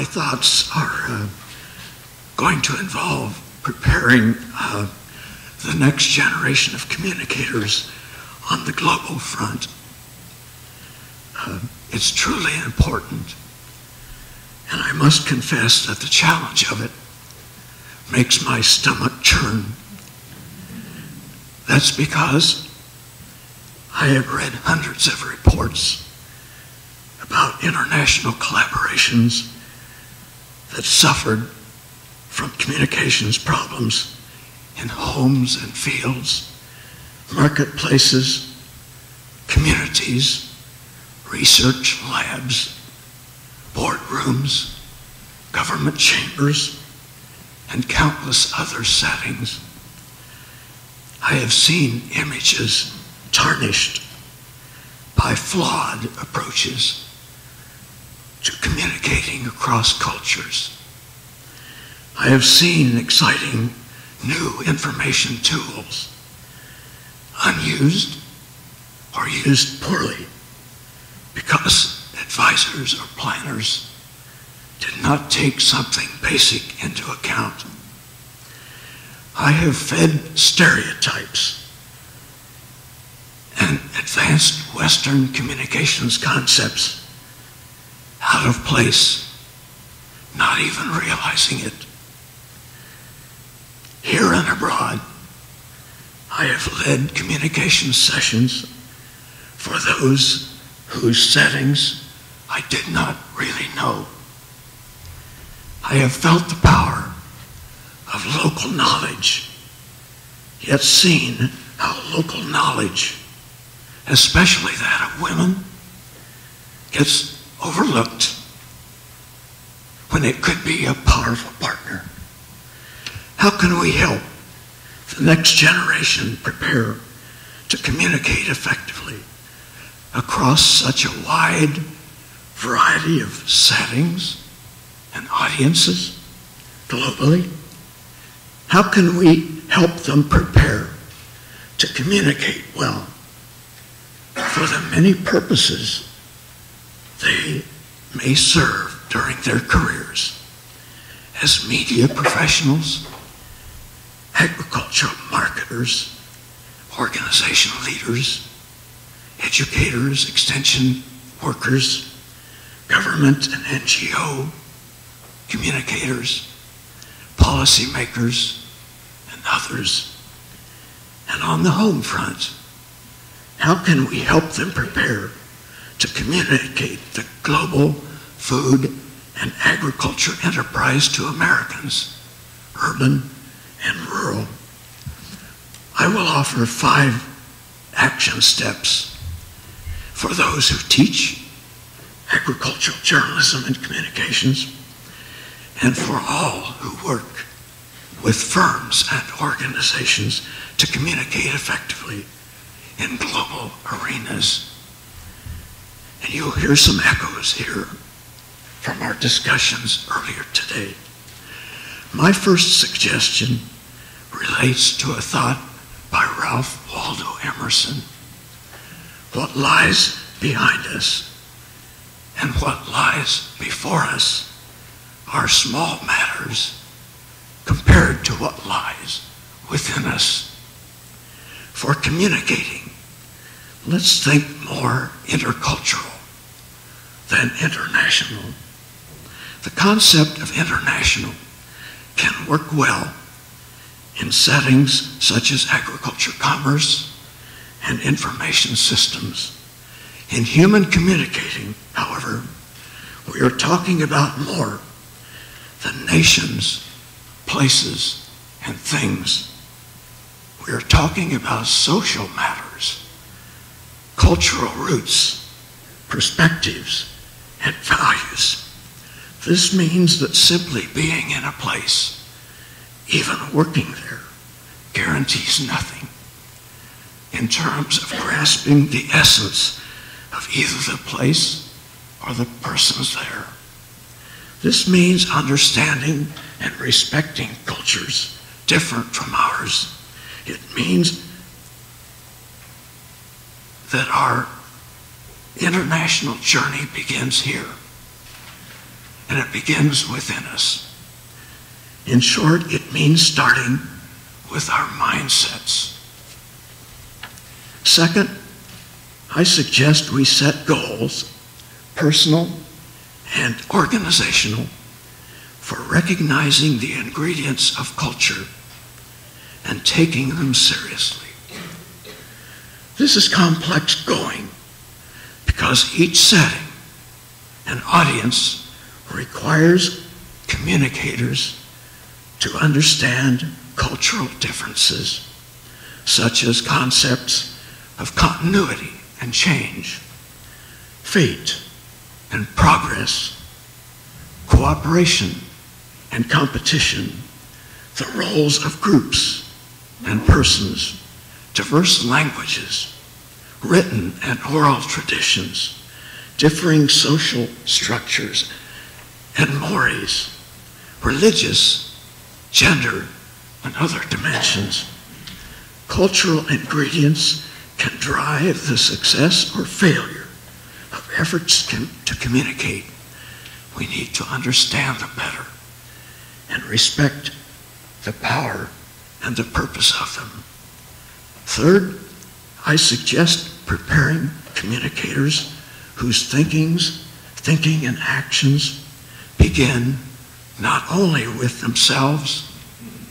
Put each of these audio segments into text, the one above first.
my thoughts are going to involve preparing the next generation of communicators on the global front. It's truly important, and I must confess that the challenge of it makes my stomach churn. That's because I have read hundreds of reports about international collaborations that suffered from communications problems in homes and fields, marketplaces, communities, research labs, boardrooms, government chambers, and countless other settings. I have seen images tarnished by flawed approaches to communicating across cultures. I have seen exciting new information tools unused or used poorly because advisors or planners did not take something basic into account. I have fed stereotypes and advanced Western communications concepts out of place, not even realizing it. Here and abroad, I have led communication sessions for those whose settings I did not really know. I have felt the power of local knowledge, yet seen how local knowledge, especially that of women, gets overlooked when it could be a powerful partner. How can we help the next generation prepare to communicate effectively across such a wide variety of settings and audiences globally? How can we help them prepare to communicate well for the many purposes they may serve during their careers as media professionals, agricultural marketers, organizational leaders, educators, extension workers, government and NGO communicators, policymakers, and others. And on the home front, how can we help them prepare to communicate the global food and agriculture enterprise to Americans, urban and rural? I will offer 5 action steps for those who teach agricultural journalism and communications, and for all who work with firms and organizations to communicate effectively in global arenas. And you'll hear some echoes here from our discussions earlier today. My first suggestion relates to a thought by Ralph Waldo Emerson. What lies behind us and what lies before us are small matters compared to what lies within us. For communicating, let's think more intercultural than international. The concept of international can work well in settings such as agriculture, commerce, and information systems. In human communicating, however, we are talking about more than nations, places, and things. We are talking about social matters, cultural roots, perspectives, and values. This means that simply being in a place, even working there, guarantees nothing in terms of grasping the essence of either the place or the persons there. This means understanding and respecting cultures different from ours. It means that our international journey begins here and it begins within us. In short, it means starting with our mindsets. Second, I suggest we set goals, personal and organizational, for recognizing the ingredients of culture and taking them seriously. This is complex going because each setting and audience requires communicators to understand cultural differences, such as concepts of continuity and change, fate and progress, cooperation and competition, the roles of groups and persons, diverse languages, written and oral traditions, differing social structures and mores, religious, gender, and other dimensions. Cultural ingredients can drive the success or failure of efforts to communicate. We need to understand them better and respect the power and the purpose of them. Third, I suggest preparing communicators whose thinking and actions begin not only with themselves,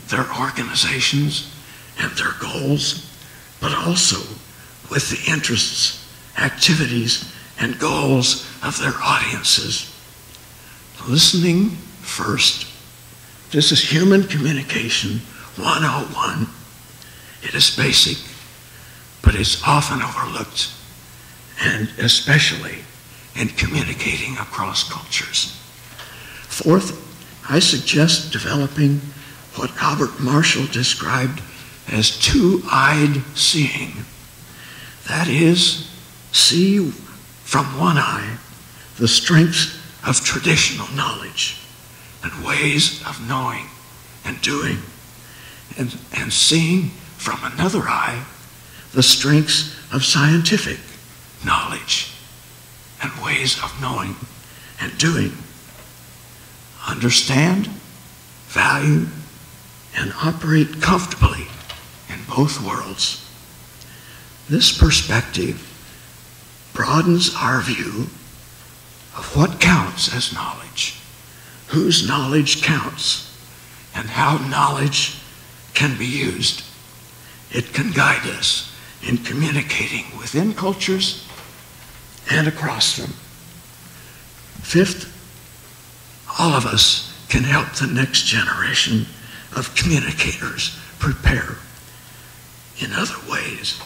their organizations, and their goals, but also with the interests, activities, and goals of their audiences. Listening first. This is human communication 101. It is basic, but it's often overlooked, and especially in communicating across cultures. Fourth, I suggest developing what Albert Marshall described as two-eyed seeing. That is, see from one eye the strengths of traditional knowledge and ways of knowing and doing, and seeing from another eye the strengths of scientific knowledge and ways of knowing and doing. Understand, value, and operate comfortably in both worlds. This perspective broadens our view of what counts as knowledge, whose knowledge counts, and how knowledge can be used. It can guide us in communicating within cultures and across them. Fifth, all of us can help the next generation of communicators prepare in other ways.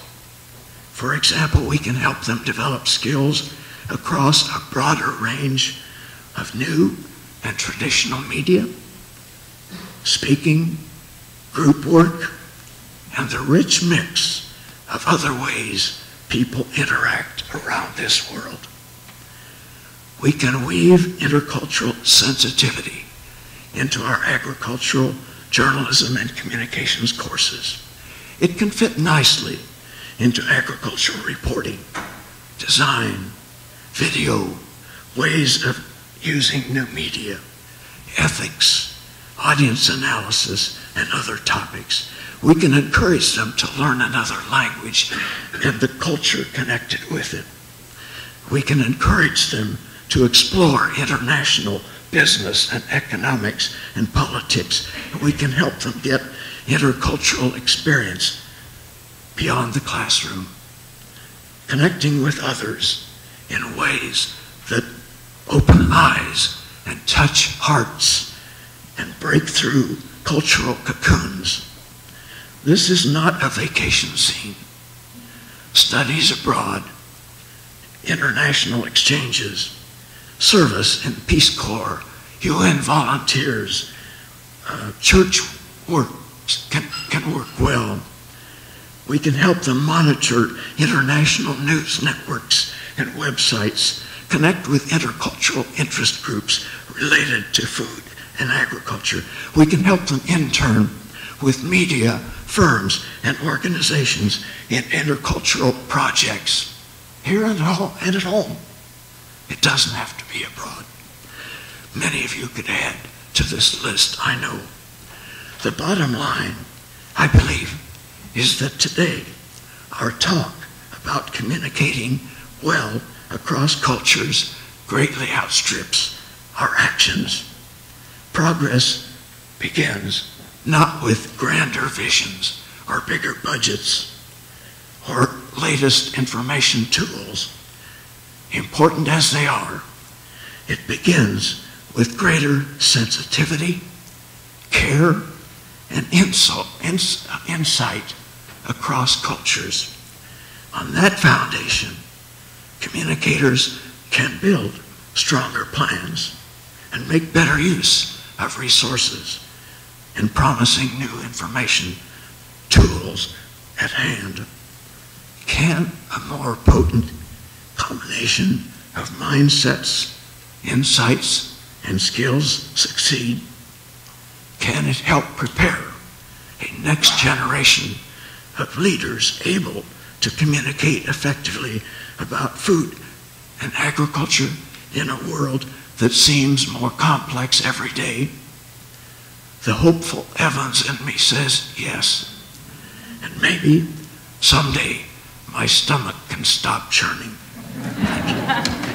For example, we can help them develop skills across a broader range of new and traditional media, speaking, group work, and the rich mix of other ways people interact around this world. We can weave intercultural sensitivity into our agricultural, journalism, and communications courses. It can fit nicely into agricultural reporting, design, video, ways of using new media, ethics, audience analysis, and other topics. We can encourage them to learn another language and the culture connected with it. We can encourage them to explore international business and economics and politics. We can help them get intercultural experience beyond the classroom, connecting with others in ways that open eyes and touch hearts and break through cultural cocoons. This is not a vacation scene. Studies abroad, international exchanges, service in Peace Corps, UN volunteers, church work can work well. We can help them monitor international news networks and websites, connect with intercultural interest groups related to food and agriculture. We can help them intern with media, firms, and organizations in intercultural projects here and at home. It doesn't have to be abroad. many of you could add to this list, I know. The bottom line, I believe, is that today our talk about communicating well across cultures greatly outstrips our actions. Progress begins not with grander visions or bigger budgets or latest information tools, important as they are. It begins with greater sensitivity, care, and insight across cultures. On that foundation, communicators can build stronger plans and make better use of resources in promising new information tools at hand. Can a more potent combination of mindsets, insights, and skills succeed? Can it help prepare a next generation of leaders able to communicate effectively about food and agriculture in a world that seems more complex every day? The hopeful Evans in me says yes. And maybe someday my stomach can stop churning. Thank you.